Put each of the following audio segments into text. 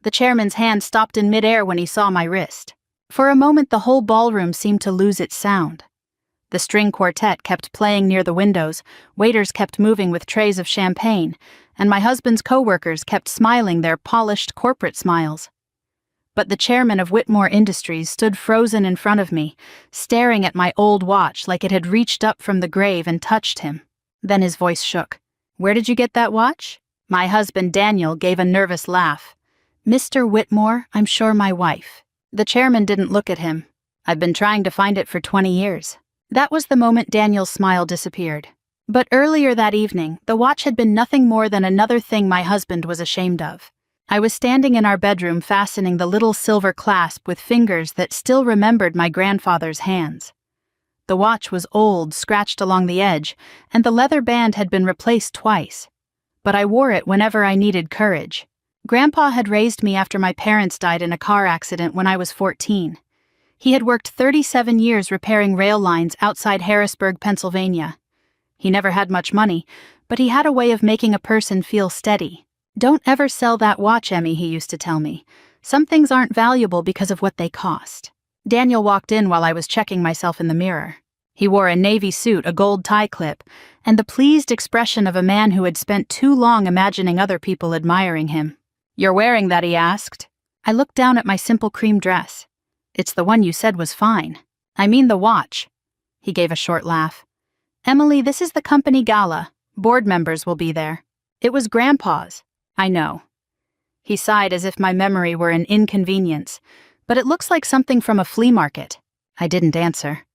The chairman's hand stopped in midair when he saw my wrist. For a moment, the whole ballroom seemed to lose its sound. The string quartet kept playing near the windows, waiters kept moving with trays of champagne, and my husband's co-workers kept smiling their polished corporate smiles. But the chairman of Whitmore Industries stood frozen in front of me, staring at my old watch like it had reached up from the grave and touched him. Then his voice shook. "Where did you get that watch?" My husband Daniel gave a nervous laugh. "Mr. Whitmore, I'm sure my wife." The chairman didn't look at him. "I've been trying to find it for 20 years. That was the moment Daniel's smile disappeared. But earlier that evening, the watch had been nothing more than another thing my husband was ashamed of. I was standing in our bedroom fastening the little silver clasp with fingers that still remembered my grandfather's hands. The watch was old, scratched along the edge, and the leather band had been replaced twice. But I wore it whenever I needed courage. Grandpa had raised me after my parents died in a car accident when I was 14. He had worked 37 years repairing rail lines outside Harrisburg, Pennsylvania. He never had much money, but he had a way of making a person feel steady. "Don't ever sell that watch, Emmy," he used to tell me. "Some things aren't valuable because of what they cost." Daniel walked in while I was checking myself in the mirror. He wore a navy suit, a gold tie clip, and the pleased expression of a man who had spent too long imagining other people admiring him. "You're wearing that?" he asked. I looked down at my simple cream dress. "It's the one you said was fine." "I mean the watch." He gave a short laugh. "Emily, this is the company gala. Board members will be there." "It was Grandpa's." "I know." He sighed as if my memory were an inconvenience. "But it looks like something from a flea market." I didn't answer.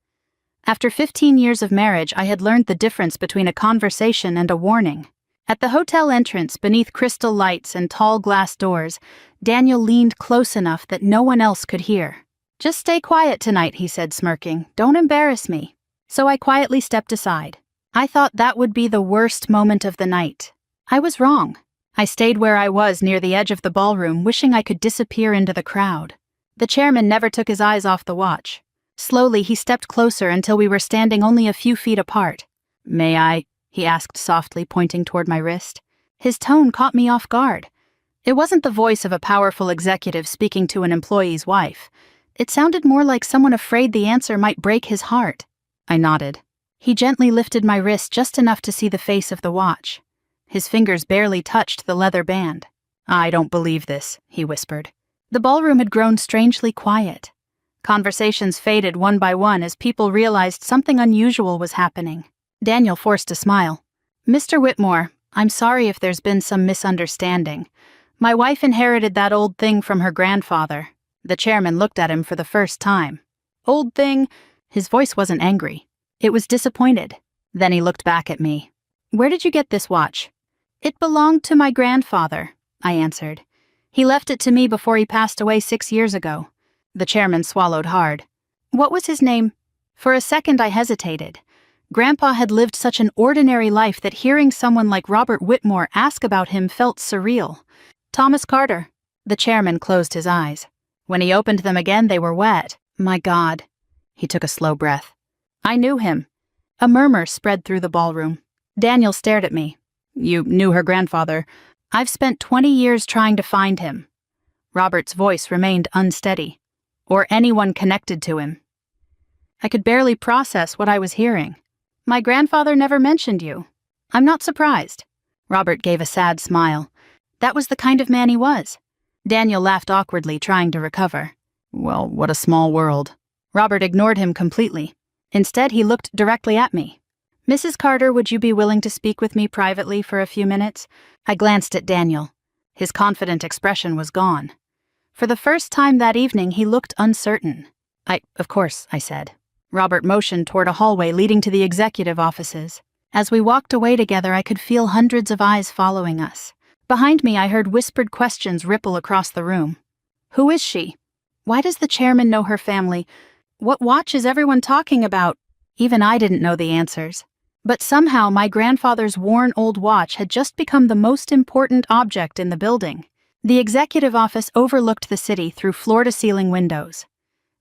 After 15 years of marriage, I had learned the difference between a conversation and a warning. At the hotel entrance, beneath crystal lights and tall glass doors, Daniel leaned close enough that no one else could hear. "Just stay quiet tonight," he said, smirking. "Don't embarrass me." So I quietly stepped aside. I thought that would be the worst moment of the night. I was wrong. I stayed where I was near the edge of the ballroom, wishing I could disappear into the crowd. The chairman never took his eyes off the watch. Slowly, he stepped closer until we were standing only a few feet apart. "May I?" he asked softly, pointing toward my wrist. His tone caught me off guard. It wasn't the voice of a powerful executive speaking to an employee's wife. It sounded more like someone afraid the answer might break his heart. I nodded. He gently lifted my wrist just enough to see the face of the watch. His fingers barely touched the leather band. "I don't believe this," he whispered. The ballroom had grown strangely quiet. Conversations faded one by one as people realized something unusual was happening. Daniel forced a smile. "Mr. Whitmore, I'm sorry if there's been some misunderstanding. My wife inherited that old thing from her grandfather." The chairman looked at him for the first time. "Old thing?" His voice wasn't angry. It was disappointed. Then he looked back at me. "Where did you get this watch?" "It belonged to my grandfather," I answered. "He left it to me before he passed away 6 years ago." The chairman swallowed hard. "What was his name?" For a second I hesitated. Grandpa had lived such an ordinary life that hearing someone like Robert Whitmore ask about him felt surreal. "Thomas Carter." The chairman closed his eyes. When he opened them again, they were wet. "My God." He took a slow breath. "I knew him." A murmur spread through the ballroom. Daniel stared at me. "You knew her grandfather?" "I've spent 20 years trying to find him." Robert's voice remained unsteady. "Or anyone connected to him." I could barely process what I was hearing. "My grandfather never mentioned you." "I'm not surprised." Robert gave a sad smile. That was the kind of man he was. Daniel laughed awkwardly, trying to recover. "Well, what a small world." Robert ignored him completely. Instead, he looked directly at me. "Mrs. Carter, would you be willing to speak with me privately for a few minutes?" I glanced at Daniel. His confident expression was gone. For the first time that evening, he looked uncertain. Of course," I said. Robert motioned toward a hallway leading to the executive offices. As we walked away together, I could feel hundreds of eyes following us. Behind me, I heard whispered questions ripple across the room. "Who is she? Why does the chairman know her family? What watch is everyone talking about?" Even I didn't know the answers. But somehow my grandfather's worn old watch had just become the most important object in the building. The executive office overlooked the city through floor-to-ceiling windows.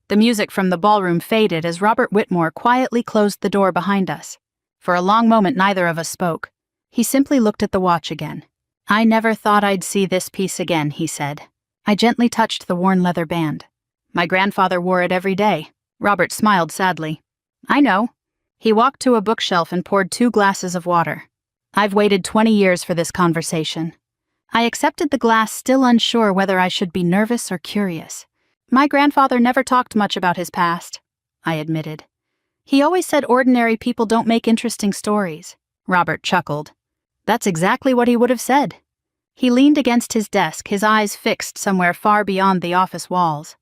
The music from the ballroom faded as Robert Whitmore quietly closed the door behind us. For a long moment, neither of us spoke. He simply looked at the watch again. "I never thought I'd see this piece again," he said. I gently touched the worn leather band. My grandfather wore it every day. Robert smiled sadly. I know. He walked to a bookshelf and poured 2 glasses of water. I've waited 20 years for this conversation. I accepted the glass, still unsure whether I should be nervous or curious. My grandfather never talked much about his past, I admitted. He always said ordinary people don't make interesting stories. Robert chuckled. That's exactly what he would have said. He leaned against his desk, his eyes fixed somewhere far beyond the office walls.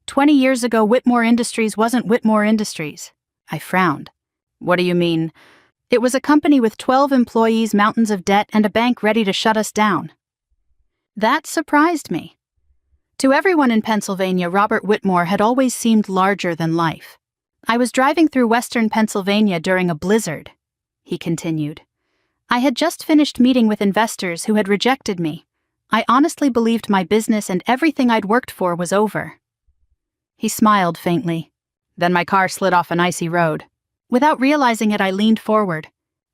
20 years ago, Whitmore Industries wasn't Whitmore Industries. I frowned. What do you mean? It was a company with 12 employees, mountains of debt, and a bank ready to shut us down. That surprised me. To everyone in Pennsylvania, Robert Whitmore had always seemed larger than life. I was driving through western Pennsylvania during a blizzard, he continued. I had just finished meeting with investors who had rejected me. I honestly believed my business and everything I'd worked for was over. He smiled faintly. Then my car slid off an icy road. Without realizing it, I leaned forward.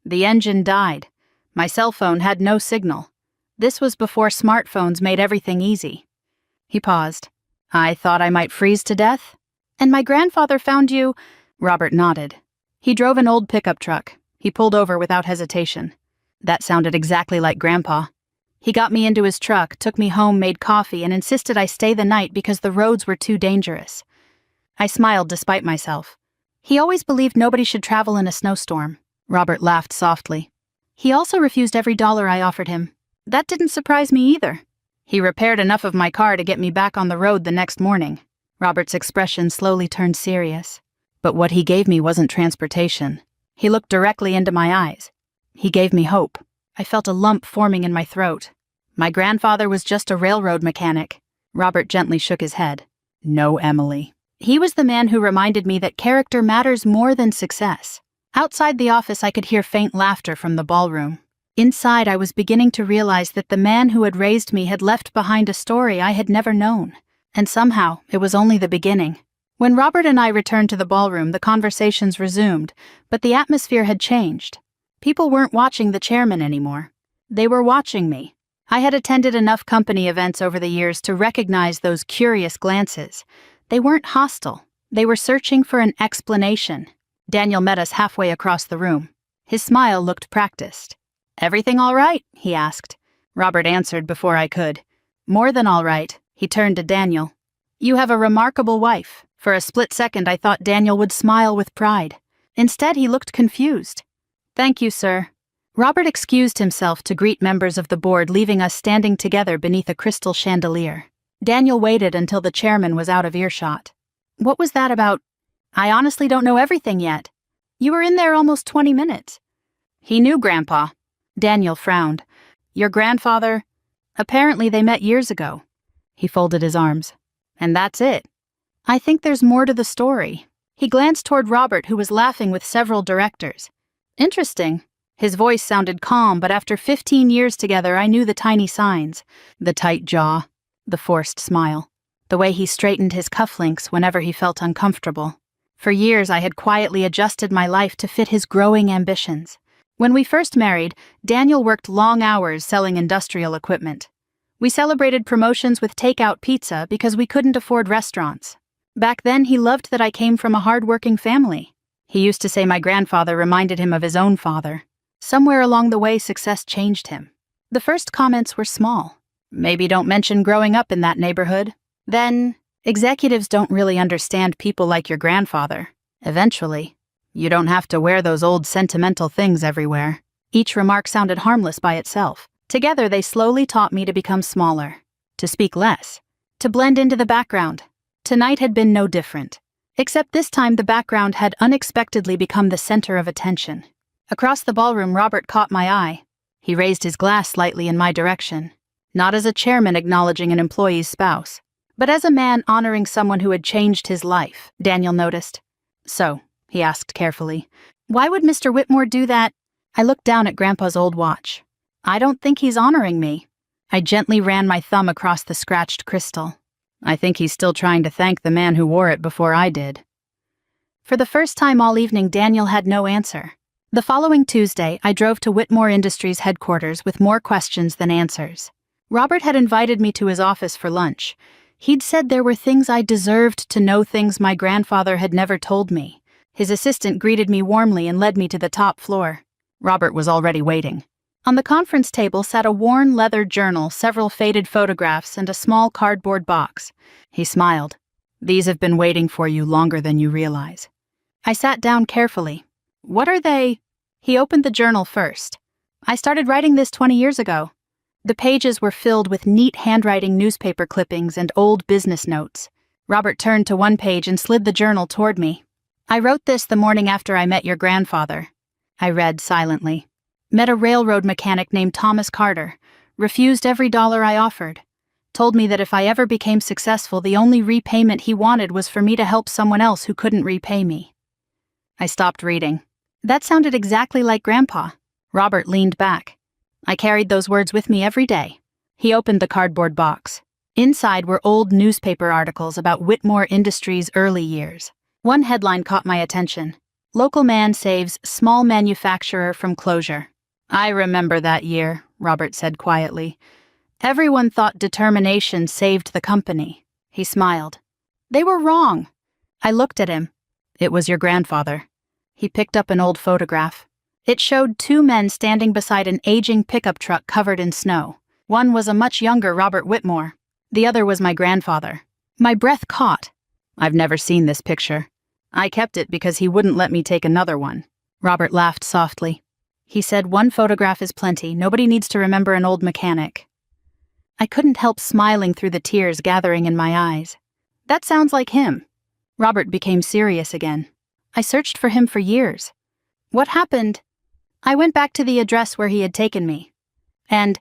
The engine died. My cell phone had no signal. This was before smartphones made everything easy. He paused. I thought I might freeze to death. And my grandfather found you? Robert nodded. He drove an old pickup truck. He pulled over without hesitation. That sounded exactly like Grandpa. He got me into his truck, took me home, made coffee, and insisted I stay the night because the roads were too dangerous. I smiled despite myself. He always believed nobody should travel in a snowstorm. Robert laughed softly. He also refused every dollar I offered him. That didn't surprise me either. He repaired enough of my car to get me back on the road the next morning. Robert's expression slowly turned serious. But what he gave me wasn't transportation. He looked directly into my eyes. He gave me hope. I felt a lump forming in my throat. My grandfather was just a railroad mechanic. Robert gently shook his head. No, Emily. He was the man who reminded me that character matters more than success. Outside the office, I could hear faint laughter from the ballroom. Inside, I was beginning to realize that the man who had raised me had left behind a story I had never known. And somehow, it was only the beginning. When Robert and I returned to the ballroom, the conversations resumed, but the atmosphere had changed. People weren't watching the chairman anymore. They were watching me. I had attended enough company events over the years to recognize those curious glances. They weren't hostile. They were searching for an explanation. Daniel met us halfway across the room. His smile looked practiced. Everything all right? He asked. Robert answered before I could. More than all right. He turned to Daniel. You have a remarkable wife. For a split second, I thought Daniel would smile with pride. Instead, he looked confused. Thank you, sir. Robert excused himself to greet members of the board, leaving us standing together beneath a crystal chandelier. Daniel waited until the chairman was out of earshot. What was that about? I honestly don't know everything yet. You were in there almost 20 minutes. He knew Grandpa. Daniel frowned. Your grandfather? Apparently they met years ago. He folded his arms. And that's it. I think there's more to the story. He glanced toward Robert, who was laughing with several directors. Interesting. His voice sounded calm, but after 15 years together, I knew the tiny signs. The tight jaw, the forced smile, the way he straightened his cufflinks whenever he felt uncomfortable. For years, I had quietly adjusted my life to fit his growing ambitions. When we first married, Daniel worked long hours selling industrial equipment. We celebrated promotions with takeout pizza because we couldn't afford restaurants. Back then, he loved that I came from a hard-working family. He used to say my grandfather reminded him of his own father. Somewhere along the way, success changed him. The first comments were small. Maybe don't mention growing up in that neighborhood. Then, executives don't really understand people like your grandfather. Eventually, you don't have to wear those old sentimental things everywhere. Each remark sounded harmless by itself. Together, they slowly taught me to become smaller, to speak less, to blend into the background. Tonight had been no different. Except this time the background had unexpectedly become the center of attention. Across the ballroom, Robert caught my eye. He raised his glass slightly in my direction, not as a chairman acknowledging an employee's spouse, but as a man honoring someone who had changed his life, Daniel noticed. So, he asked carefully, why would Mr. Whitmore do that? I looked down at Grandpa's old watch. I don't think he's honoring me. I gently ran my thumb across the scratched crystal. I think he's still trying to thank the man who wore it before I did. For the first time all evening, Daniel had no answer. The following Tuesday, I drove to Whitmore Industries headquarters with more questions than answers. Robert had invited me to his office for lunch. He'd said there were things I deserved to know, things my grandfather had never told me. His assistant greeted me warmly and led me to the top floor. Robert was already waiting. On the conference table sat a worn leather journal, several faded photographs, and a small cardboard box. He smiled. "These have been waiting for you longer than you realize." I sat down carefully. "What are they?" He opened the journal first. "I started writing this 20 years ago." The pages were filled with neat handwriting, newspaper clippings, and old business notes. Robert turned to one page and slid the journal toward me. "I wrote this the morning after I met your grandfather." I read silently. "Met a railroad mechanic named Thomas Carter. Refused every dollar I offered. Told me that if I ever became successful, the only repayment he wanted was for me to help someone else who couldn't repay me." I stopped reading. That sounded exactly like Grandpa. Robert leaned back. "I carried those words with me every day." He opened the cardboard box. Inside were old newspaper articles about Whitmore Industries' early years. One headline caught my attention. "Local man saves small manufacturer from closure." "I remember that year," Robert said quietly. "Everyone thought determination saved the company." He smiled. "They were wrong." I looked at him. "It was your grandfather." He picked up an old photograph. It showed two men standing beside an aging pickup truck covered in snow. One was a much younger Robert Whitmore. The other was my grandfather. My breath caught. "I've never seen this picture. I kept it because he wouldn't let me take another one." Robert laughed softly. He said, "One photograph is plenty. Nobody needs to remember an old mechanic." I couldn't help smiling through the tears gathering in my eyes. "That sounds like him." Robert became serious again. "I searched for him for years." "What happened?" I went back to the address where he had taken me. "And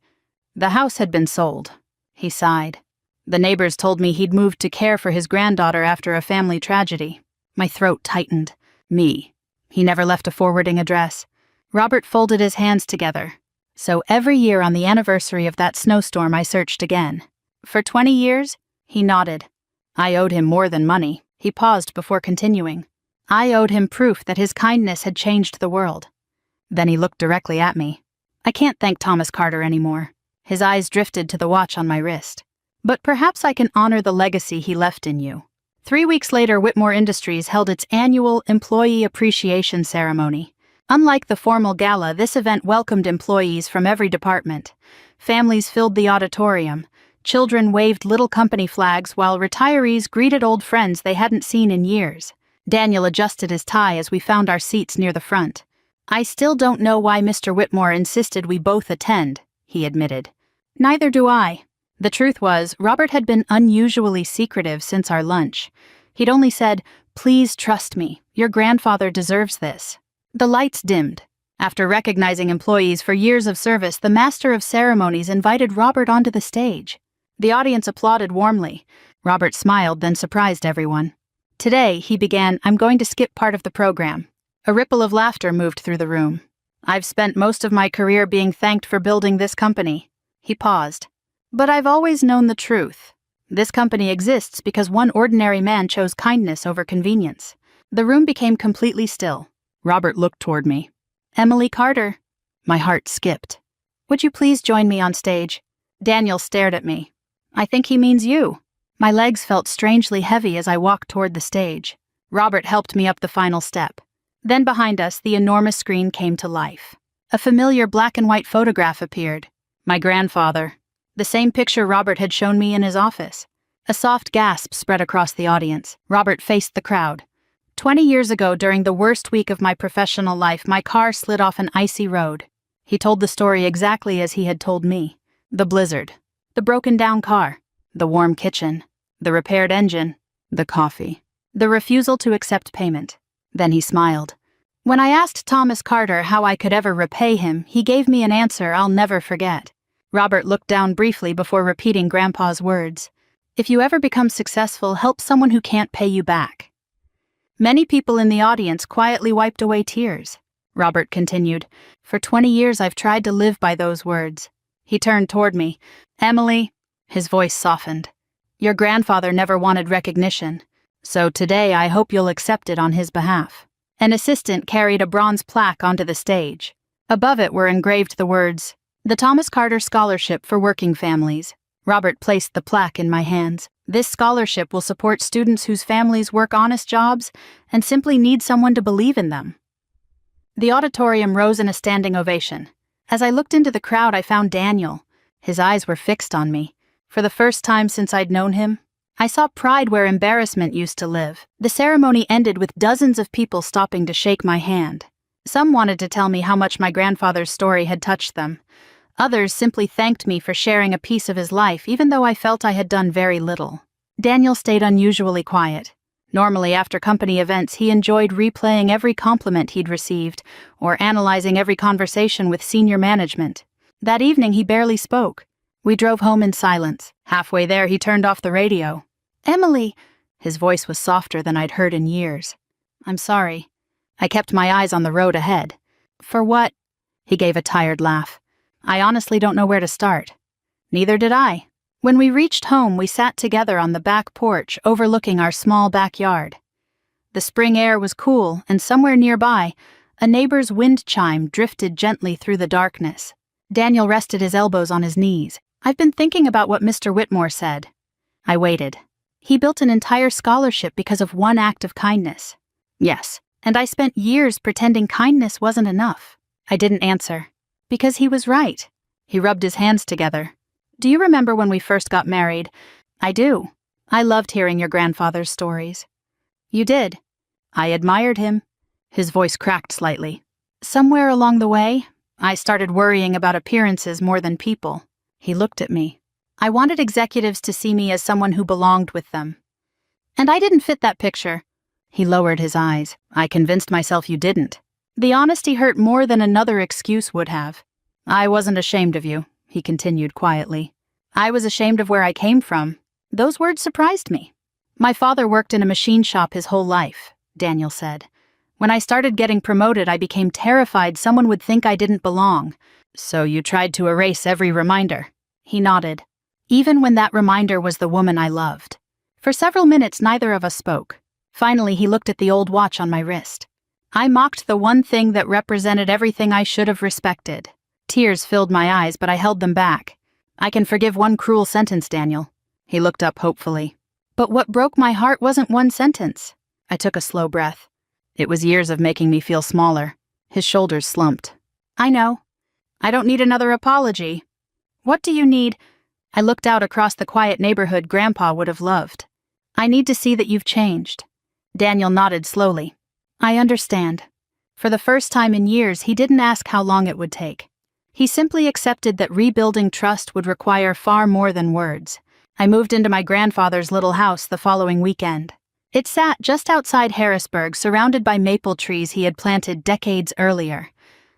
the house had been sold." He sighed. "The neighbors told me he'd moved to care for his granddaughter after a family tragedy." My throat tightened. Me. He never left a forwarding address. Robert folded his hands together. "So every year on the anniversary of that snowstorm I searched again." "For 20 years?" He nodded. "I owed him more than money." He paused before continuing. "I owed him proof that his kindness had changed the world." Then he looked directly at me. "I can't thank Thomas Carter anymore." His eyes drifted to the watch on my wrist. "But perhaps I can honor the legacy he left in you." 3 weeks later, Whitmore Industries held its annual Employee Appreciation Ceremony. Unlike the formal gala, this event welcomed employees from every department. Families filled the auditorium. Children waved little company flags while retirees greeted old friends they hadn't seen in years. Daniel adjusted his tie as we found our seats near the front. "I still don't know why Mr. Whitmore insisted we both attend," he admitted. "Neither do I." The truth was, Robert had been unusually secretive since our lunch. He'd only said, "Please trust me. Your grandfather deserves this." The lights dimmed. After recognizing employees for years of service, the master of ceremonies invited Robert onto the stage. The audience applauded warmly. Robert smiled, then surprised everyone. "Today," he began, "I'm going to skip part of the program." A ripple of laughter moved through the room. "I've spent most of my career being thanked for building this company." He paused. "But I've always known the truth. This company exists because one ordinary man chose kindness over convenience." The room became completely still. Robert looked toward me. "Emily Carter." My heart skipped. "Would you please join me on stage?" Daniel stared at me. "I think he means you." My legs felt strangely heavy as I walked toward the stage. Robert helped me up the final step. Then behind us, the enormous screen came to life. A familiar black and white photograph appeared. My grandfather. The same picture Robert had shown me in his office. A soft gasp spread across the audience. Robert faced the crowd. 20 years ago, during the worst week of my professional life, my car slid off an icy road. He told the story exactly as he had told me. The blizzard. The broken-down car. The warm kitchen. The repaired engine. The coffee. The refusal to accept payment. Then he smiled. When I asked Thomas Carter how I could ever repay him, he gave me an answer I'll never forget. Robert looked down briefly before repeating Grandpa's words. "If you ever become successful, help someone who can't pay you back." Many people in the audience quietly wiped away tears. Robert continued, "For 20 years I've tried to live by those words." He turned toward me. "Emily," his voice softened, "your grandfather never wanted recognition, so today I hope you'll accept it on his behalf." An assistant carried a bronze plaque onto the stage. Above it were engraved the words, The Thomas Carter Scholarship for Working Families. Robert placed the plaque in my hands. This scholarship will support students whose families work honest jobs and simply need someone to believe in them. The auditorium rose in a standing ovation. As I looked into the crowd, I found Daniel. His eyes were fixed on me. For the first time since I'd known him, I saw pride where embarrassment used to live. The ceremony ended with dozens of people stopping to shake my hand. Some wanted to tell me how much my grandfather's story had touched them. Others simply thanked me for sharing a piece of his life, even though I felt I had done very little. Daniel stayed unusually quiet. Normally, after company events, he enjoyed replaying every compliment he'd received or analyzing every conversation with senior management. That evening, he barely spoke. We drove home in silence. Halfway there, he turned off the radio. "Emily!" His voice was softer than I'd heard in years. "I'm sorry." I kept my eyes on the road ahead. "For what?" He gave a tired laugh. "I honestly don't know where to start." Neither did I. When we reached home, we sat together on the back porch overlooking our small backyard. The spring air was cool, and somewhere nearby, a neighbor's wind chime drifted gently through the darkness. Daniel rested his elbows on his knees. "I've been thinking about what Mr. Whitmore said." I waited. "He built an entire scholarship because of one act of kindness." "Yes, and I spent years pretending kindness wasn't enough." I didn't answer. "Because he was right." He rubbed his hands together. "Do you remember when we first got married?" "I do. I loved hearing your grandfather's stories." "You did?" I admired him. His voice cracked slightly. "Somewhere along the way, I started worrying about appearances more than people." He looked at me. "I wanted executives to see me as someone who belonged with them. And I didn't fit that picture." He lowered his eyes. "I convinced myself you didn't." The honesty hurt more than another excuse would have. "I wasn't ashamed of you," he continued quietly. "I was ashamed of where I came from." Those words surprised me. "My father worked in a machine shop his whole life," Daniel said. "When I started getting promoted, I became terrified someone would think I didn't belong. So you tried to erase every reminder." He nodded. "Even when that reminder was the woman I loved." For several minutes, neither of us spoke. Finally, he looked at the old watch on my wrist. I mocked the one thing that represented everything I should have respected. Tears filled my eyes, but I held them back. "I can forgive one cruel sentence, Daniel." He looked up hopefully. "But what broke my heart wasn't one sentence." I took a slow breath. "It was years of making me feel smaller." His shoulders slumped. "I know. I don't need another apology." "What do you need?" I looked out across the quiet neighborhood Grandpa would have loved. "I need to see that you've changed." Daniel nodded slowly. "I understand." For the first time in years, he didn't ask how long it would take. He simply accepted that rebuilding trust would require far more than words. I moved into my grandfather's little house the following weekend. It sat just outside Harrisburg, surrounded by maple trees he had planted decades earlier.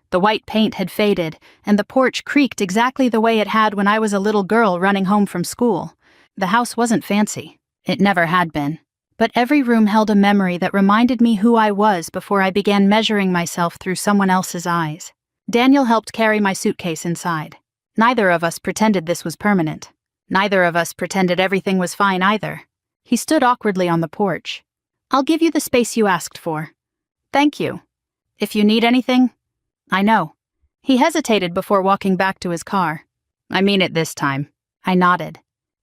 The white paint had faded, and the porch creaked exactly the way it had when I was a little girl running home from school. The house wasn't fancy. It never had been. But every room held a memory that reminded me who I was before I began measuring myself through someone else's eyes. Daniel helped carry my suitcase inside. Neither of us pretended this was permanent. Neither of us pretended everything was fine either. He stood awkwardly on the porch. "I'll give you the space you asked for." "Thank you. If you need anything." "I know." He hesitated before walking back to his car. "I mean it this time." I nodded.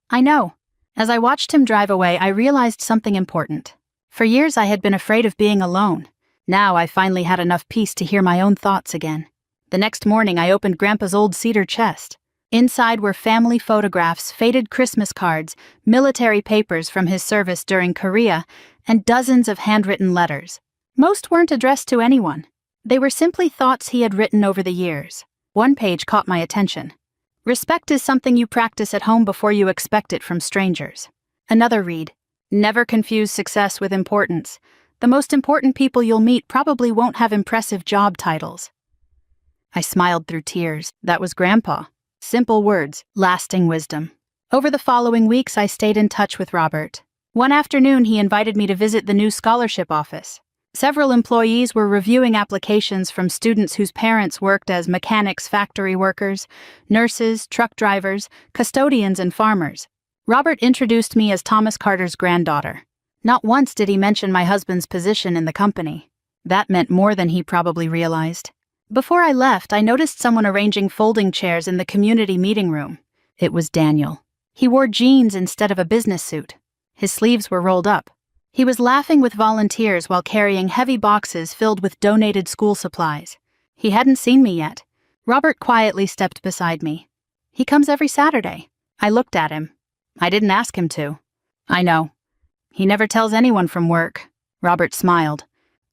"I know." As I watched him drive away, I realized something important. For years I had been afraid of being alone. Now I finally had enough peace to hear my own thoughts again. The next morning I opened Grandpa's old cedar chest. Inside were family photographs, faded Christmas cards, military papers from his service during Korea, and dozens of handwritten letters. Most weren't addressed to anyone. They were simply thoughts he had written over the years. One page caught my attention. "Respect is something you practice at home before you expect it from strangers." Another read, "Never confuse success with importance. The most important people you'll meet probably won't have impressive job titles." I smiled through tears. That was Grandpa. Simple words, lasting wisdom. Over the following weeks, I stayed in touch with Robert. One afternoon, he invited me to visit the new scholarship office. Several employees were reviewing applications from students whose parents worked as mechanics, factory workers, nurses, truck drivers, custodians, and farmers. Robert introduced me as Thomas Carter's granddaughter. Not once did he mention my husband's position in the company. That meant more than he probably realized. Before I left, I noticed someone arranging folding chairs in the community meeting room. It was Daniel. He wore jeans instead of a business suit. His sleeves were rolled up. He was laughing with volunteers while carrying heavy boxes filled with donated school supplies. He hadn't seen me yet. Robert quietly stepped beside me. He comes every Saturday. I looked at him. I didn't ask him to. I know. He never tells anyone from work. Robert smiled.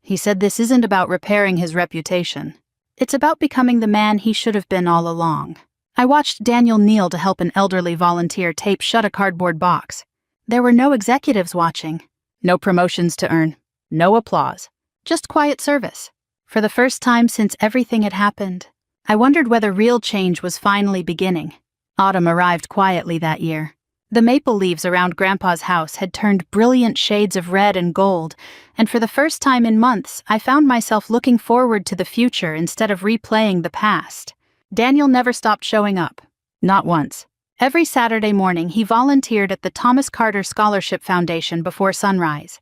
He said this isn't about repairing his reputation. It's about becoming the man he should have been all along. I watched Daniel kneel to help an elderly volunteer tape shut a cardboard box. There were no executives watching. No promotions to earn. No applause. Just quiet service. For the first time since everything had happened, I wondered whether real change was finally beginning. Autumn arrived quietly that year. The maple leaves around Grandpa's house had turned brilliant shades of red and gold, and for the first time in months, I found myself looking forward to the future instead of replaying the past. Daniel never stopped showing up. Not once. Every Saturday morning, he volunteered at the Thomas Carter Scholarship Foundation before sunrise.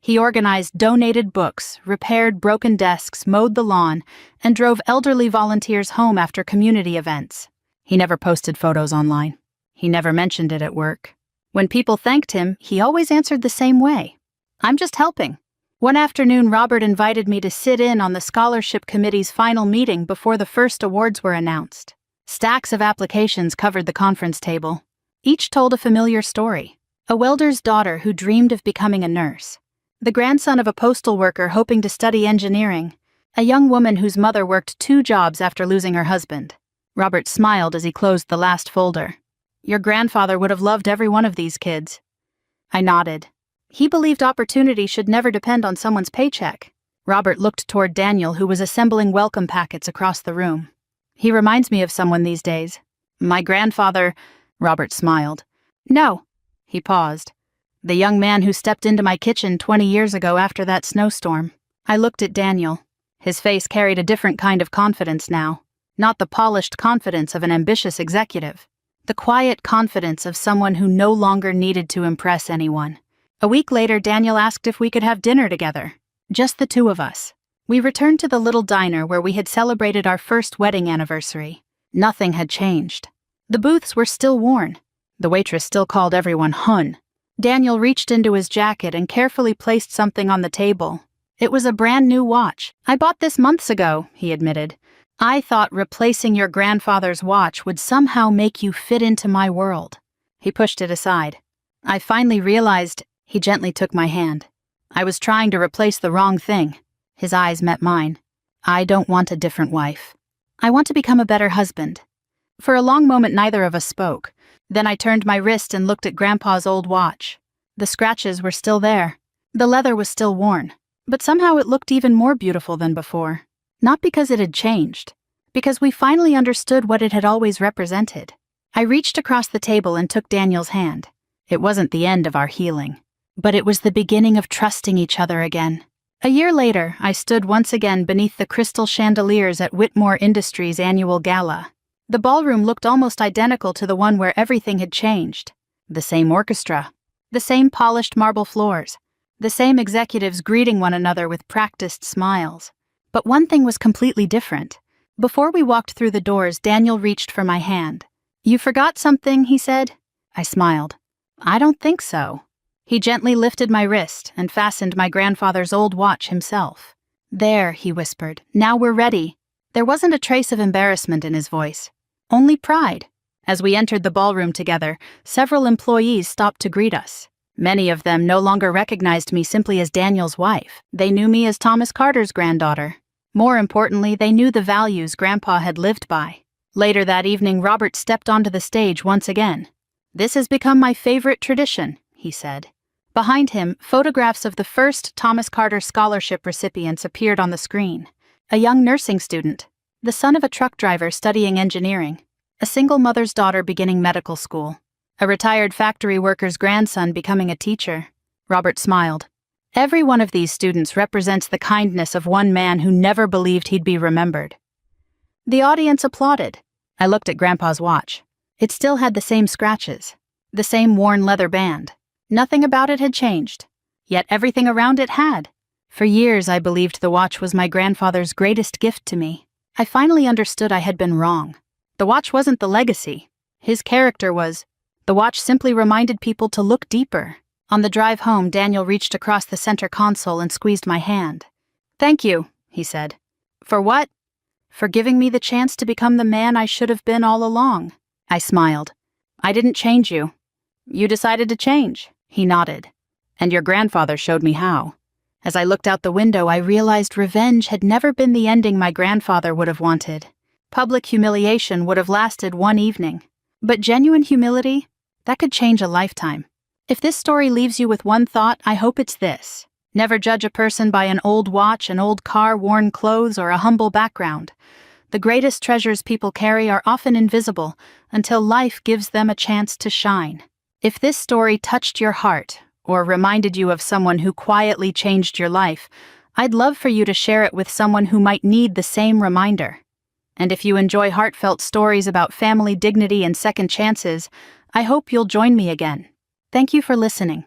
He organized donated books, repaired broken desks, mowed the lawn, and drove elderly volunteers home after community events. He never posted photos online. He never mentioned it at work. When people thanked him, he always answered the same way. I'm just helping. One afternoon, Robert invited me to sit in on the scholarship committee's final meeting before the first awards were announced. Stacks of applications covered the conference table. Each told a familiar story. A welder's daughter who dreamed of becoming a nurse. The grandson of a postal worker hoping to study engineering. A young woman whose mother worked 2 jobs after losing her husband. Robert smiled as he closed the last folder. Your grandfather would have loved every one of these kids. I nodded. He believed opportunity should never depend on someone's paycheck. Robert looked toward Daniel, who was assembling welcome packets across the room. He reminds me of someone these days. My grandfather, Robert smiled. No. He paused. The young man who stepped into my kitchen 20 years ago after that snowstorm. I looked at Daniel. His face carried a different kind of confidence now. Not the polished confidence of an ambitious executive. The quiet confidence of someone who no longer needed to impress anyone. A week later, Daniel asked if we could have dinner together. Just the 2 of us. We returned to the little diner where we had celebrated our first wedding anniversary. Nothing had changed. The booths were still worn. The waitress still called everyone Hun. Daniel reached into his jacket and carefully placed something on the table. It was a brand new watch. I bought this months ago, he admitted. I thought replacing your grandfather's watch would somehow make you fit into my world. He pushed it aside. I finally realized. He gently took my hand. I was trying to replace the wrong thing. His eyes met mine. I don't want a different wife. I want to become a better husband. For a long moment, neither of us spoke. Then I turned my wrist and looked at Grandpa's old watch. The scratches were still there. The leather was still worn. But somehow it looked even more beautiful than before. Not because it had changed. Because we finally understood what it had always represented. I reached across the table and took Daniel's hand. It wasn't the end of our healing. But it was the beginning of trusting each other again. A year later, I stood once again beneath the crystal chandeliers at Whitmore Industries' annual gala. The ballroom looked almost identical to the one where everything had changed. The same orchestra. The same polished marble floors. The same executives greeting one another with practiced smiles. But one thing was completely different. Before we walked through the doors, Daniel reached for my hand. You forgot something, he said. I smiled. I don't think so. He gently lifted my wrist and fastened my grandfather's old watch himself. There, he whispered. Now we're ready. There wasn't a trace of embarrassment in his voice. Only pride. As we entered the ballroom together, several employees stopped to greet us. Many of them no longer recognized me simply as Daniel's wife. They knew me as Thomas Carter's granddaughter. More importantly, they knew the values Grandpa had lived by. Later that evening, Robert stepped onto the stage once again. This has become my favorite tradition, he said. Behind him, photographs of the first Thomas Carter Scholarship recipients appeared on the screen. A young nursing student, the son of a truck driver studying engineering, a single mother's daughter beginning medical school, a retired factory worker's grandson becoming a teacher. Robert smiled. Every one of these students represents the kindness of one man who never believed he'd be remembered. The audience applauded. I looked at Grandpa's watch. It still had the same scratches, the same worn leather band. Nothing about it had changed, yet everything around it had. For years I believed the watch was my grandfather's greatest gift to me. I finally understood I had been wrong. The watch wasn't the legacy. His character was. The watch simply reminded people to look deeper. On the drive home, Daniel reached across the center console and squeezed my hand. "Thank you," he said. "For what?" "For giving me the chance to become the man I should have been all along." I smiled. "I didn't change you." "You decided to change," he nodded. "And your grandfather showed me how." As I looked out the window, I realized revenge had never been the ending my grandfather would have wanted. Public humiliation would have lasted one evening. But genuine humility, that could change a lifetime. If this story leaves you with one thought, I hope it's this. Never judge a person by an old watch, an old car, worn clothes, or a humble background. The greatest treasures people carry are often invisible until life gives them a chance to shine. If this story touched your heart or reminded you of someone who quietly changed your life, I'd love for you to share it with someone who might need the same reminder. And if you enjoy heartfelt stories about family dignity and second chances, I hope you'll join me again. Thank you for listening.